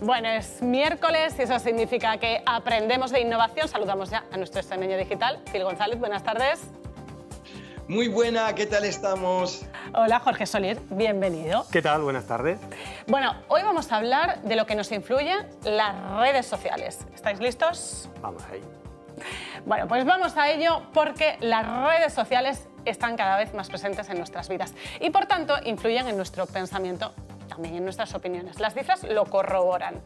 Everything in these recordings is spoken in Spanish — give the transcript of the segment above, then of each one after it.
Bueno, es miércoles y eso significa que aprendemos de innovación. Saludamos ya a nuestro extremeño digital, Phil González. Buenas tardes. Muy buena, ¿qué tal estamos? Hola, Jorge Soler, bienvenido. ¿Qué tal? Buenas tardes. Bueno, hoy vamos a hablar de lo que nos influye las redes sociales. ¿Estáis listos? Vamos ahí. Bueno, pues vamos a ello porque las redes sociales están cada vez más presentes en nuestras vidas y por tanto influyen en nuestro pensamiento, también en nuestras opiniones. Las cifras lo corroboran.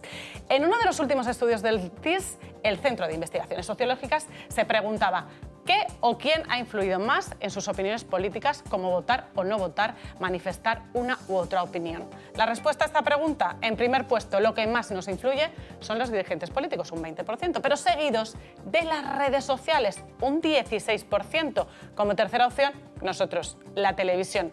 En uno de los últimos estudios del CIS, el Centro de Investigaciones Sociológicas, se preguntaba ¿qué o quién ha influido más en sus opiniones políticas, como votar o no votar, manifestar una u otra opinión? La respuesta a esta pregunta, en primer puesto, lo que más nos influye son los dirigentes políticos, un 20%, pero seguidos de las redes sociales, un 16%. Como tercera opción, nosotros, la televisión.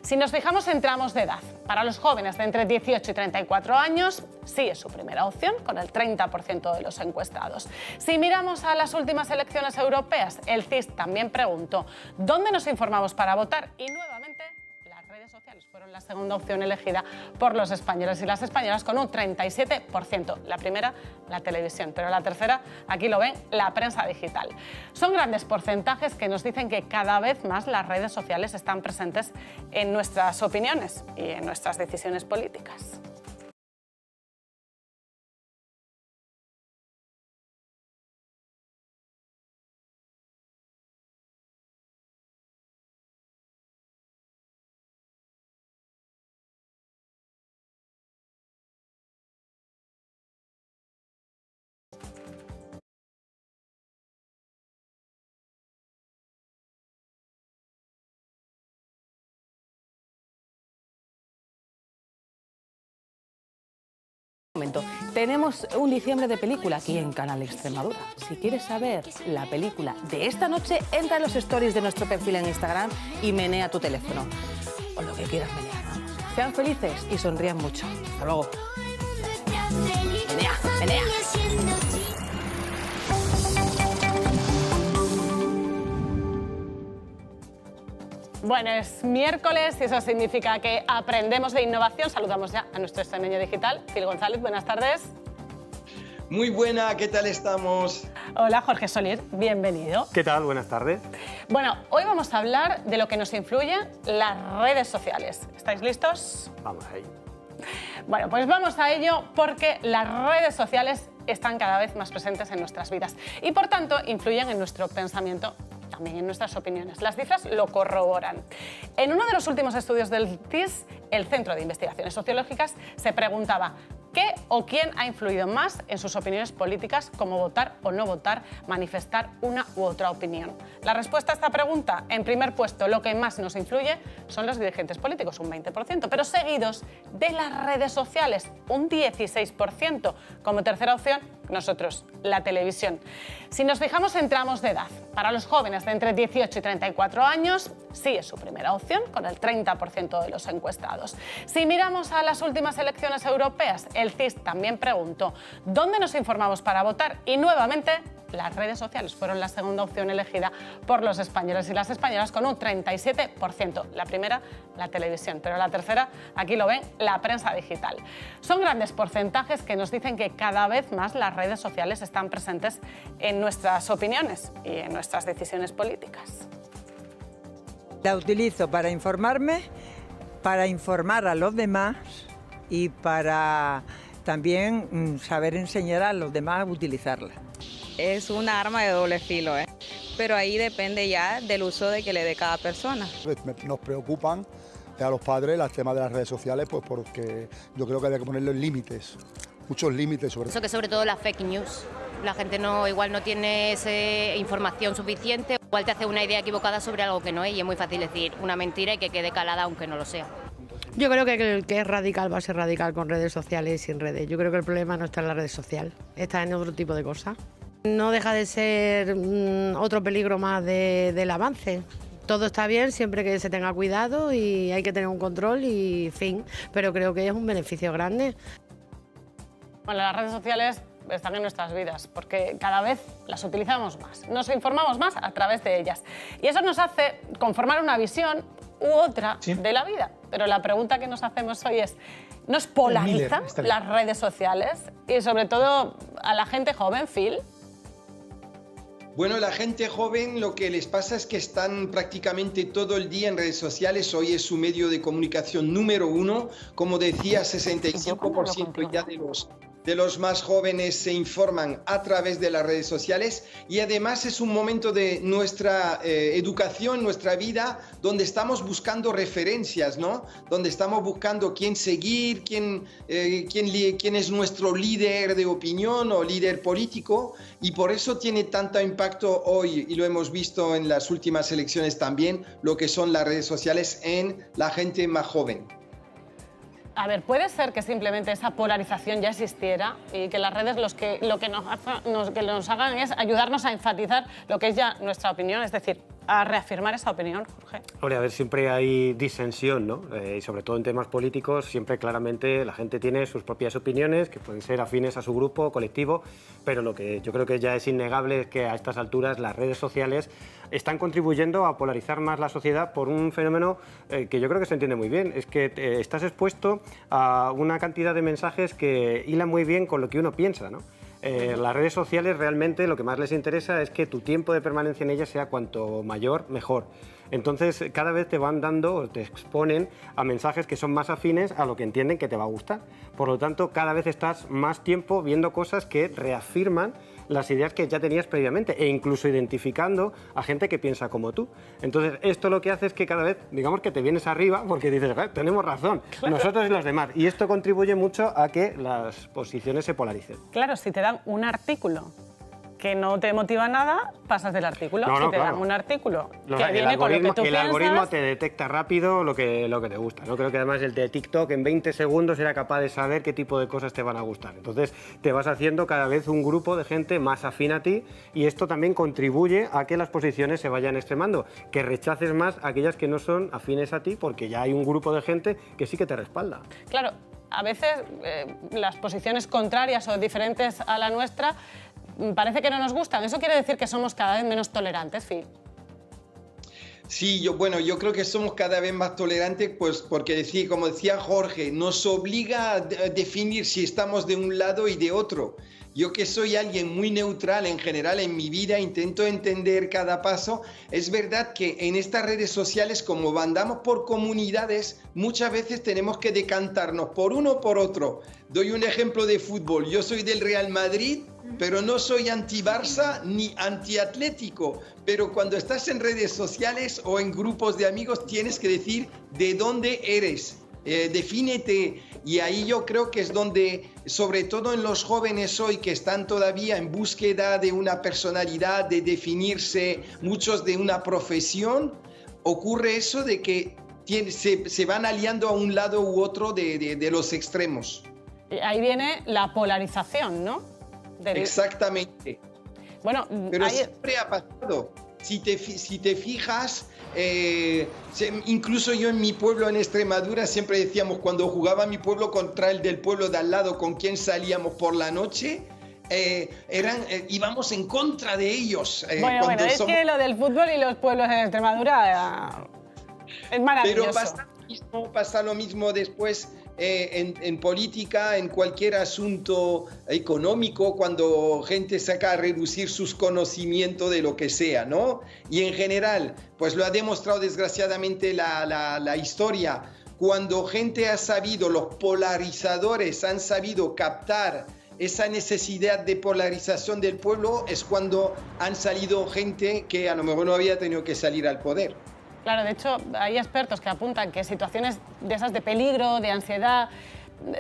Si nos fijamos en tramos de edad, para los jóvenes de entre 18 y 34 años, sí es su primera opción, con el 30% de los encuestados. Si miramos a las últimas elecciones europeas, el CIS también preguntó ¿dónde nos informamos para votar? Y nuevamente las redes sociales fueron la segunda opción elegida por los españoles y las españolas con un 37%. La primera, la televisión, pero la tercera, aquí lo ven, la prensa digital. Son grandes porcentajes que nos dicen que cada vez más las redes sociales están presentes en nuestras opiniones y en nuestras decisiones políticas. Tenemos un diciembre de película aquí en Canal Extremadura. Si quieres saber la película de esta noche, entra en los stories de nuestro perfil en Instagram y menea tu teléfono. O lo que quieras menear, vamos. Sean felices y sonrían mucho. Hasta luego. Menea, menea. Bueno, es miércoles y eso significa que aprendemos de innovación. Saludamos ya a nuestro extremeño digital, Phil González. Buenas tardes. Muy buena, ¿qué tal estamos? Hola, Jorge Soler, bienvenido. ¿Qué tal? Buenas tardes. Bueno, hoy vamos a hablar de lo que nos influye las redes sociales. ¿Estáis listos? Vamos ahí. Bueno, pues vamos a ello porque las redes sociales están cada vez más presentes en nuestras vidas y por tanto influyen en nuestro pensamiento, también en nuestras opiniones. Las cifras lo corroboran. En uno de los últimos estudios del CIS, el Centro de Investigaciones Sociológicas, se preguntaba ¿qué o quién ha influido más en sus opiniones políticas, como votar o no votar, manifestar una u otra opinión? La respuesta a esta pregunta, en primer puesto, lo que más nos influye son los dirigentes políticos, un 20%, pero seguidos de las redes sociales, un 16%. Como tercera opción, nosotros, la televisión. Si nos fijamos en tramos de edad, para los jóvenes de entre 18 y 34 años, sí es su primera opción, con el 30% de los encuestados. Si miramos a las últimas elecciones europeas, el CIS también preguntó ¿dónde nos informamos para votar? Y nuevamente las redes sociales fueron la segunda opción elegida por los españoles y las españolas con un 37%. La primera, la televisión, pero la tercera, aquí lo ven, la prensa digital. Son grandes porcentajes que nos dicen que cada vez más las redes sociales están presentes en nuestras opiniones y en nuestras decisiones políticas. La utilizo para informarme, para informar a los demás y para también saber enseñar a los demás a utilizarla. Es una arma de doble filo, pero ahí depende ya del uso de que le dé cada persona. Nos preocupan a los padres el tema de las redes sociales, pues porque yo creo que hay que ponerle límites, muchos límites sobre eso. Que sobre todo las fake news. La gente igual no tiene información suficiente, igual te hace una idea equivocada sobre algo que no es y es muy fácil decir una mentira y que quede calada aunque no lo sea. Yo creo que el que es radical va a ser radical con redes sociales y sin redes. Yo creo que el problema no está en la red social, está en otro tipo de cosas. No deja de ser otro peligro más del avance. Todo está bien siempre que se tenga cuidado y hay que tener un control y fin, pero creo que es un beneficio grande. Bueno, las redes sociales están en nuestras vidas, porque cada vez las utilizamos más, nos informamos más a través de ellas. Y eso nos hace conformar una visión u otra de la vida. Pero la pregunta que nos hacemos hoy es, ¿nos polarizan las redes sociales? Y sobre todo a la gente joven, Phil. Bueno, la gente joven lo que les pasa es que están prácticamente todo el día en redes sociales. Hoy es su medio de comunicación número 1. Como decía, 65% ya de los más jóvenes se informan a través de las redes sociales, y además es un momento de nuestra educación, nuestra vida, donde estamos buscando referencias, ¿no? Donde estamos buscando quién seguir, quién es nuestro líder de opinión o líder político, y por eso tiene tanto impacto hoy, y lo hemos visto en las últimas elecciones también, lo que son las redes sociales en la gente más joven. A ver, puede ser que simplemente esa polarización ya existiera y que las redes lo que nos hagan es ayudarnos a enfatizar lo que es ya nuestra opinión, es decir, a reafirmar esa opinión, Jorge. Hombre, a ver, siempre hay disensión, ¿no? Y sobre todo en temas políticos, siempre claramente la gente tiene sus propias opiniones, que pueden ser afines a su grupo, colectivo, pero lo que yo creo que ya es innegable es que a estas alturas las redes sociales están contribuyendo a polarizar más la sociedad por un fenómeno que yo creo que se entiende muy bien. Es que estás expuesto a una cantidad de mensajes que hilan muy bien con lo que uno piensa, ¿no? Las redes sociales realmente lo que más les interesa es que tu tiempo de permanencia en ellas sea cuanto mayor, mejor. Entonces cada vez te van dando o te exponen a mensajes que son más afines a lo que entienden que te va a gustar. Por lo tanto, cada vez estás más tiempo viendo cosas que reafirman las ideas que ya tenías previamente, e incluso identificando a gente que piensa como tú. Entonces, esto lo que hace es que cada vez, digamos que te vienes arriba porque dices, tenemos razón, nosotros y los demás. Y esto contribuye mucho a que las posiciones se polaricen. Claro, si te dan un artículo que no te motiva nada, pasas del artículo. Si te dan un artículo que viene con lo que tú piensas... El algoritmo te detecta rápido lo que te gusta, ¿no? Creo que además el de TikTok en 20 segundos era capaz de saber qué tipo de cosas te van a gustar. Entonces te vas haciendo cada vez un grupo de gente más afín a ti, y esto también contribuye a que las posiciones se vayan extremando, que rechaces más aquellas que no son afines a ti, porque ya hay un grupo de gente que sí que te respalda. Claro, a veces las posiciones contrarias o diferentes a la nuestra parece que no nos gustan. ¿Eso quiere decir que somos cada vez menos tolerantes, Phil? Sí, yo creo que somos cada vez más tolerantes, pues porque como decía Jorge, nos obliga a definir si estamos de un lado y de otro. Yo, que soy alguien muy neutral en general en mi vida, intento entender cada paso. Es verdad que en estas redes sociales, como andamos por comunidades, muchas veces tenemos que decantarnos por uno o por otro. Doy un ejemplo de fútbol. Yo soy del Real Madrid, pero no soy anti-Barça ni anti-Atlético. Pero cuando estás en redes sociales o en grupos de amigos, tienes que decir de dónde eres. Defínete, y ahí yo creo que es donde, sobre todo en los jóvenes hoy que están todavía en búsqueda de una personalidad, de definirse, muchos de una profesión, ocurre eso de que se van aliando a un lado u otro de los extremos. Ahí viene la polarización, ¿no? Exactamente. Bueno, pero siempre ha pasado. Si te fijas, incluso yo en mi pueblo en Extremadura siempre decíamos, cuando jugaba mi pueblo contra el del pueblo de al lado con quien salíamos por la noche, íbamos en contra de ellos. Bueno, es que lo del fútbol y los pueblos en Extremadura es maravilloso. Pero pasa lo mismo después en política, en cualquier asunto económico, cuando gente saca a reducir sus conocimientos de lo que sea, ¿no? Y en general, pues lo ha demostrado desgraciadamente la historia. Cuando gente ha sabido, los polarizadores han sabido captar esa necesidad de polarización del pueblo, es cuando han salido gente que a lo mejor no había tenido que salir al poder. Claro, de hecho, hay expertos que apuntan que situaciones de esas de peligro, de ansiedad,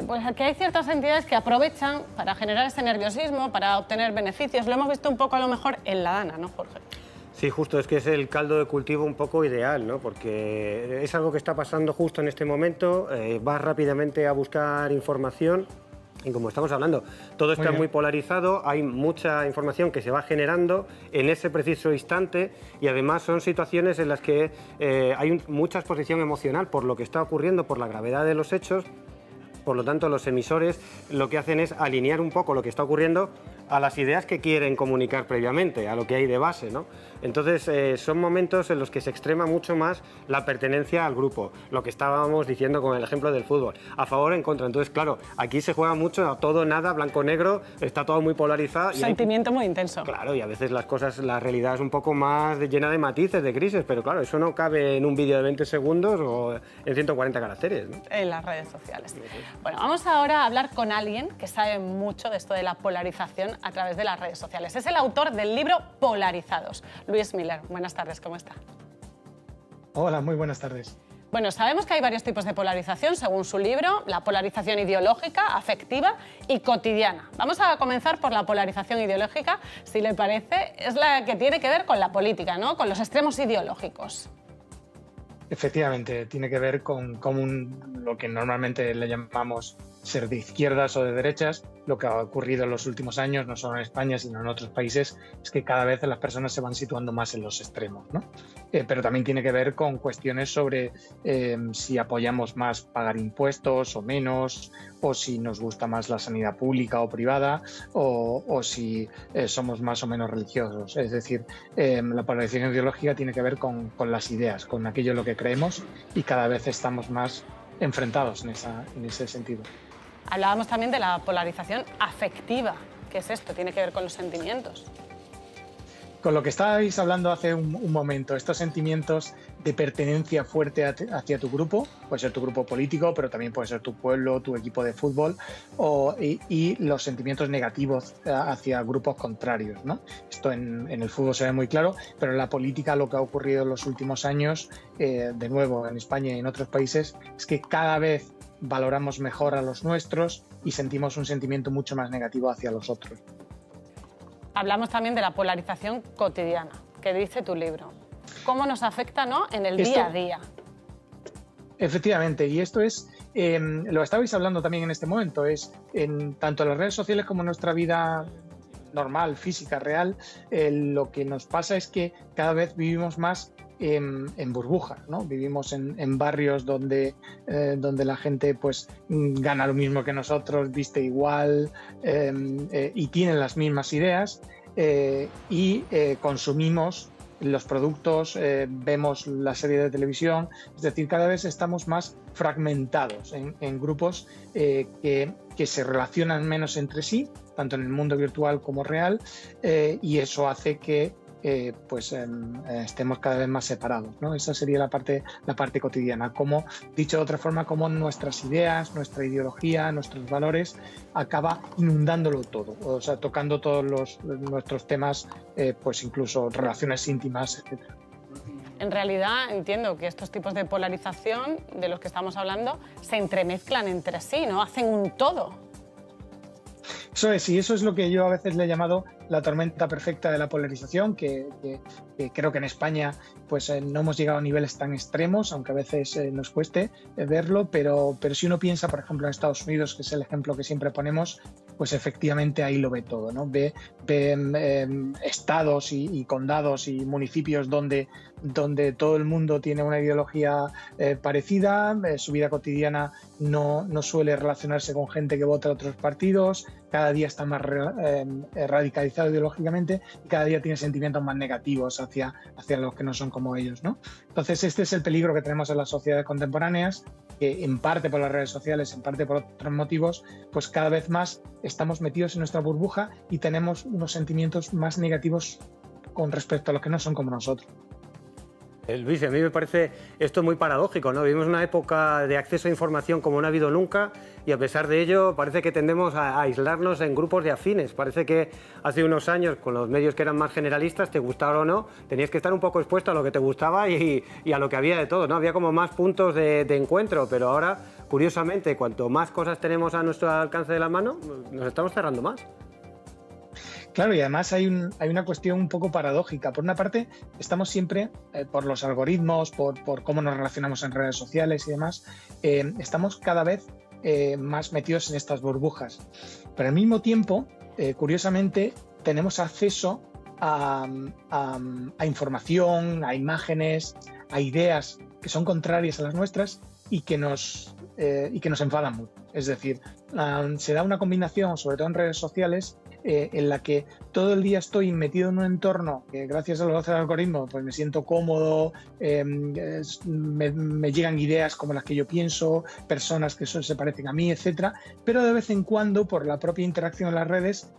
pues que hay ciertas entidades que aprovechan para generar ese nerviosismo, para obtener beneficios. Lo hemos visto un poco a lo mejor en la Dana, ¿no, Jorge? Sí, justo, es que es el caldo de cultivo un poco ideal, ¿no? Porque es algo que está pasando justo en este momento, vas rápidamente a buscar información. Y como estamos hablando, todo está muy polarizado, hay mucha información que se va generando en ese preciso instante, y además son situaciones en las que hay mucha exposición emocional por lo que está ocurriendo, por la gravedad de los hechos, Por lo tanto, los emisores lo que hacen es alinear un poco lo que está ocurriendo a las ideas que quieren comunicar previamente, a lo que hay de base, ¿no? Entonces, son momentos en los que se extrema mucho más la pertenencia al grupo, lo que estábamos diciendo con el ejemplo del fútbol, a favor o en contra. Entonces, claro, aquí se juega mucho a todo, nada, blanco-negro, está todo muy polarizado. Sentimiento muy intenso. Claro, y a veces la realidad es un poco más llena de matices, de grises, pero claro, eso no cabe en un vídeo de 20 segundos o en 140 caracteres, ¿no? En las redes sociales. Bueno, vamos ahora a hablar con alguien que sabe mucho de esto de la polarización a través de las redes sociales. Es el autor del libro Polarizados, Luis Miller. Buenas tardes, ¿cómo está? Hola, muy buenas tardes. Bueno, sabemos que hay varios tipos de polarización, según su libro, la polarización ideológica, afectiva y cotidiana. Vamos a comenzar por la polarización ideológica, si le parece, es la que tiene que ver con la política, ¿no? Con los extremos ideológicos. Efectivamente, tiene que ver con lo que normalmente le llamamos ser de izquierdas o de derechas. Lo que ha ocurrido en los últimos años, no solo en España, sino en otros países, es que cada vez las personas se van situando más en los extremos, ¿no? Pero también tiene que ver con cuestiones sobre si apoyamos más pagar impuestos o menos, o si nos gusta más la sanidad pública o privada, o si somos más o menos religiosos. Es decir, la polarización ideológica tiene que ver con las ideas, con aquello en lo que creemos, y cada vez estamos más enfrentados en ese sentido. Hablábamos también de la polarización afectiva. ¿Qué es esto? Tiene que ver con los sentimientos. Con lo que estabais hablando hace un momento, estos sentimientos de pertenencia fuerte hacia tu grupo, puede ser tu grupo político, pero también puede ser tu pueblo, tu equipo de fútbol, y los sentimientos negativos hacia grupos contrarios, ¿no? Esto en el fútbol se ve muy claro, pero en la política lo que ha ocurrido en los últimos años, de nuevo en España y en otros países, es que cada vez valoramos mejor a los nuestros y sentimos un sentimiento mucho más negativo hacia los otros. Hablamos también de la polarización cotidiana, que dice tu libro. ¿Cómo nos afecta, ¿no?, en el día a día? Efectivamente, y esto es, lo estabais hablando también en este momento, es tanto en las redes sociales como en nuestra vida normal, física, real, lo que nos pasa es que cada vez vivimos más en burbujas, ¿no? Vivimos en barrios donde la gente pues gana lo mismo que nosotros, viste igual y tienen las mismas ideas y consumimos los productos, vemos la serie de televisión, es decir, cada vez estamos más fragmentados en grupos que se relacionan menos entre sí, tanto en el mundo virtual como real, y eso hace que estemos cada vez más separados, ¿no? Esa sería la parte cotidiana. Como, dicho de otra forma, como nuestras ideas, nuestra ideología, nuestros valores acaba inundándolo todo, o sea, tocando todos nuestros temas, pues incluso relaciones íntimas, etc. En realidad entiendo que estos tipos de polarización de los que estamos hablando se entremezclan entre sí, ¿no? Hacen un todo. Eso es, y eso es lo que yo a veces le he llamado la tormenta perfecta de la polarización, que creo que en España pues no hemos llegado a niveles tan extremos, aunque a veces nos cueste verlo, pero si uno piensa, por ejemplo, en Estados Unidos, que es el ejemplo que siempre ponemos, pues efectivamente ahí lo ve todo, ¿no? Ve estados y condados y municipios donde todo el mundo tiene una ideología parecida, su vida cotidiana no suele relacionarse con gente que vota a otros partidos, cada día está más radicalizado ideológicamente y cada día tiene sentimientos más negativos hacia los que no son como ellos, ¿no? Entonces este es el peligro que tenemos en las sociedades contemporáneas, que en parte por las redes sociales, en parte por otros motivos, pues cada vez más estamos metidos en nuestra burbuja y tenemos unos sentimientos más negativos con respecto a los que no son como nosotros. Luis, a mí me parece esto muy paradójico, ¿no? Vivimos una época de acceso a información como no ha habido nunca y a pesar de ello parece que tendemos a aislarnos en grupos de afines. Parece que hace unos años con los medios que eran más generalistas, te gustaba o no, tenías que estar un poco expuesto a lo que te gustaba y a lo que había de todo, ¿no? Había como más puntos de encuentro, pero ahora, curiosamente, cuanto más cosas tenemos a nuestro alcance de la mano, nos estamos cerrando más. Claro, y además hay una cuestión un poco paradójica. Por una parte, estamos siempre, por los algoritmos, por cómo nos relacionamos en redes sociales y demás, estamos cada vez más metidos en estas burbujas. Pero al mismo tiempo, curiosamente, tenemos acceso a información, a imágenes, a ideas que son contrarias a las nuestras y que nos y que nos enfadan mucho. Es decir, se da una combinación, sobre todo en redes sociales, en la que todo el día estoy metido en un entorno que gracias a los algoritmos pues me siento cómodo, me llegan ideas como las que yo pienso, personas que se parecen a mí, etcétera, pero de vez en cuando por la propia interacción en las redes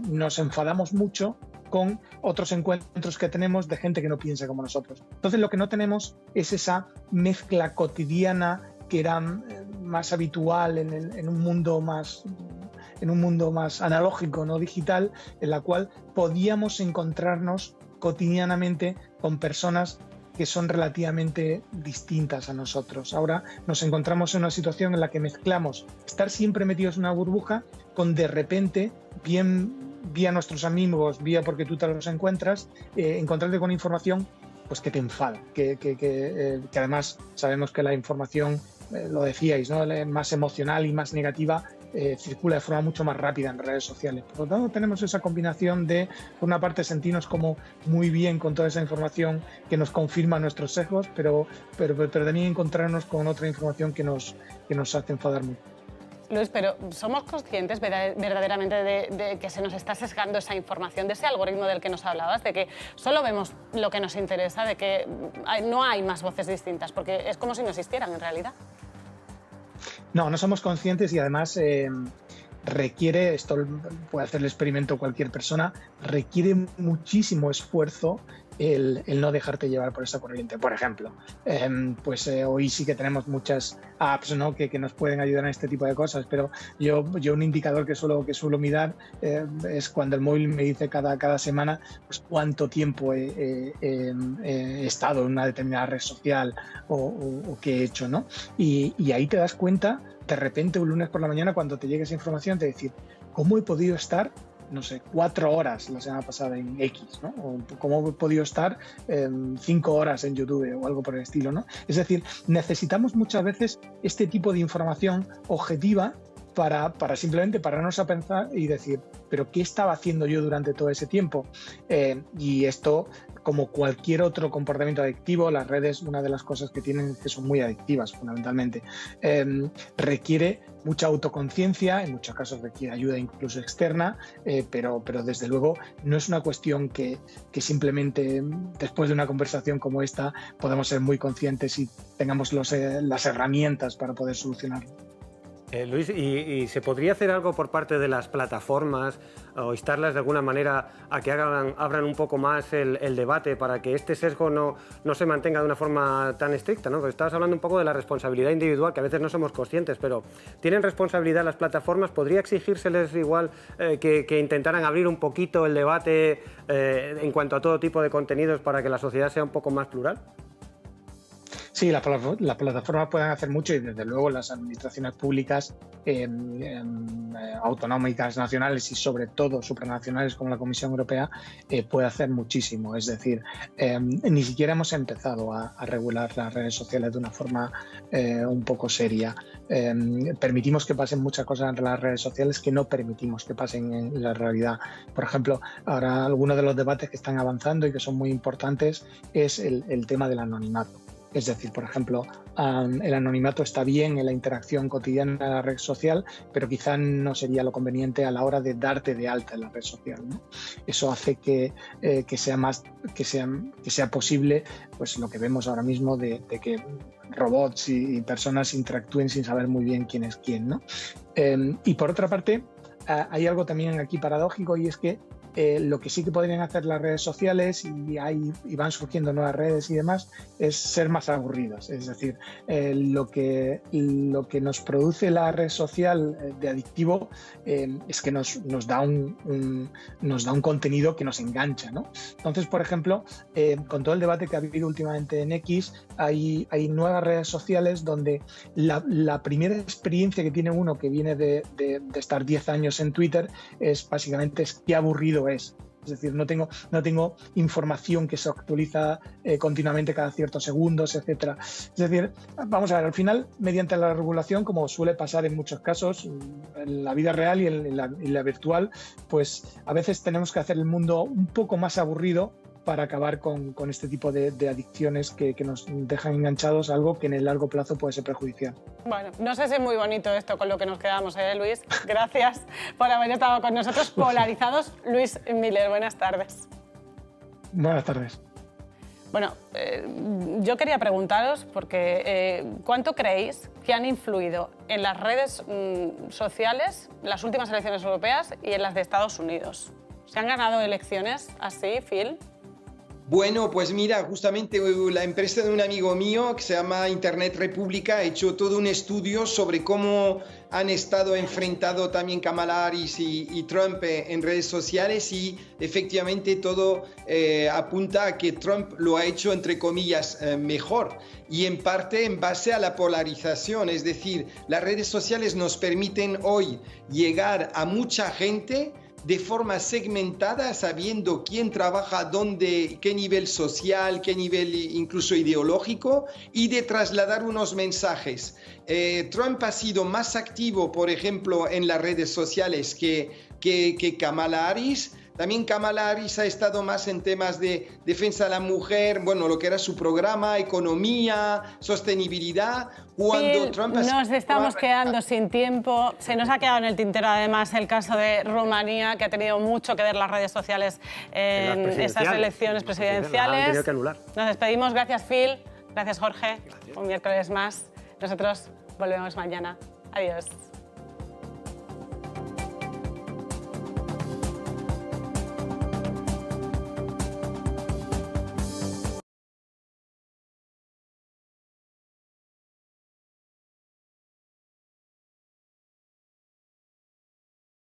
nos enfadamos mucho con otros encuentros que tenemos de gente que no piensa como nosotros. Entonces lo que no tenemos es esa mezcla cotidiana que era más habitual en un mundo más analógico, no digital, en la cual podíamos encontrarnos cotidianamente con personas que son relativamente distintas a nosotros. Ahora nos encontramos en una situación en la que mezclamos estar siempre metidos en una burbuja con de repente, bien vía nuestros amigos, vía porque tú te los encuentras, encontrarte con información pues que te enfada, que además sabemos que la información, lo decíais, ¿no? Más emocional y más negativa circula de forma mucho más rápida en redes sociales. Por lo tanto, tenemos esa combinación de, por una parte, sentirnos como muy bien con toda esa información que nos confirma nuestros sesgos, pero también encontrarnos con otra información que nos hace enfadar mucho. Luis, pero ¿somos conscientes verdaderamente de que se nos está sesgando esa información, de ese algoritmo del que nos hablabas, de que solo vemos lo que nos interesa, de que no hay más voces distintas, porque es como si no existieran en realidad? No somos conscientes y además requiere, esto puede hacer el experimento cualquier persona, requiere muchísimo esfuerzo el no dejarte llevar por esa corriente. Por ejemplo, hoy sí que tenemos muchas apps, ¿no? que nos pueden ayudar en este tipo de cosas, pero yo un indicador que suelo mirar es cuando el móvil me dice cada semana pues, cuánto tiempo he estado en una determinada red social o qué he hecho, ¿no? Y ahí te das cuenta, de repente, un lunes por la mañana, cuando te llegue esa información, de decir, ¿cómo he podido estar 4 horas la semana pasada en X, ¿no? O cómo he podido estar 5 horas en YouTube o algo por el estilo, ¿no? Es decir, necesitamos muchas veces este tipo de información objetiva para simplemente pararnos a pensar y decir, ¿pero qué estaba haciendo yo durante todo ese tiempo? Y esto, como cualquier otro comportamiento adictivo, las redes, una de las cosas que tienen es que son muy adictivas, fundamentalmente. Requiere mucha autoconciencia, en muchos casos requiere ayuda incluso externa, pero desde luego no es una cuestión que simplemente después de una conversación como esta podamos ser muy conscientes y tengamos las herramientas para poder solucionarlo. Luis, ¿y se podría hacer algo por parte de las plataformas o instarlas de alguna manera a que abran un poco más el debate para que este sesgo no se mantenga de una forma tan estricta, ¿no? Porque estabas hablando un poco de la responsabilidad individual, que a veces no somos conscientes, pero ¿tienen responsabilidad las plataformas? ¿Podría exigírseles igual que intentaran abrir un poquito el debate en cuanto a todo tipo de contenidos para que la sociedad sea un poco más plural? Sí, las plataformas pueden hacer mucho y desde luego las administraciones públicas autonómicas, nacionales y sobre todo supranacionales como la Comisión Europea puede hacer muchísimo. Es decir, ni siquiera hemos empezado a regular las redes sociales de una forma un poco seria. Permitimos que pasen muchas cosas en las redes sociales que no permitimos que pasen en la realidad. Por ejemplo, ahora algunos de los debates que están avanzando y que son muy importantes es el tema del anonimato. Es decir, por ejemplo, el anonimato está bien en la interacción cotidiana de la red social, pero quizá no sería lo conveniente a la hora de darte de alta en la red social, ¿no? Eso hace que sea posible, pues lo que vemos ahora mismo de que robots y personas interactúen sin saber muy bien quién es quién, ¿no? Y por otra parte, hay algo también aquí paradójico y es que lo que sí que podrían hacer las redes sociales y van surgiendo nuevas redes y demás es ser más aburridas. Es decir, lo que nos produce la red social de adictivo es que nos da un contenido que nos engancha, ¿no? Entonces, por ejemplo, con todo el debate que ha habido últimamente en X, hay nuevas redes sociales donde la primera experiencia que tiene uno que viene de estar 10 años en Twitter es básicamente qué aburrido es. Es decir, no tengo información que se actualiza continuamente cada ciertos segundos, etcétera. Es decir, vamos a ver, al final, mediante la regulación, como suele pasar en muchos casos, en la vida real y en la virtual, pues a veces tenemos que hacer el mundo un poco más aburrido para acabar con este tipo de adicciones que nos dejan enganchados a algo que en el largo plazo puede ser perjudicial. Bueno, no sé si es muy bonito esto con lo que nos quedamos, Luis. Gracias por haber estado con nosotros polarizados. Luis Miller, buenas tardes. Buenas tardes. Bueno, yo quería preguntaros, porque ¿cuánto creéis que han influido en las redes sociales las últimas elecciones europeas y en las de Estados Unidos? ¿Se han ganado elecciones así, Phil? Bueno, pues mira, justamente la empresa de un amigo mío que se llama Internet República ha hecho todo un estudio sobre cómo han estado enfrentados también Kamala Harris y Trump en redes sociales y efectivamente todo apunta a que Trump lo ha hecho, entre comillas, mejor y en parte en base a la polarización, es decir, las redes sociales nos permiten hoy llegar a mucha gente de forma segmentada, sabiendo quién trabaja dónde, qué nivel social, qué nivel incluso ideológico, y de trasladar unos mensajes. Trump ha sido más activo, por ejemplo, en las redes sociales que Kamala Harris. También Kamala Harris ha estado más en temas de defensa de la mujer, bueno, lo que era su programa, economía, sostenibilidad. Cuando Phil, Trump nos estamos quedando sin tiempo. Se nos ha quedado en el tintero, además, el caso de Rumanía, que ha tenido mucho que ver las redes sociales en esas elecciones presidenciales. Han tenido que anular. Nos despedimos. Gracias, Phil. Gracias, Jorge. Gracias. Un miércoles más. Nosotros volvemos mañana. Adiós.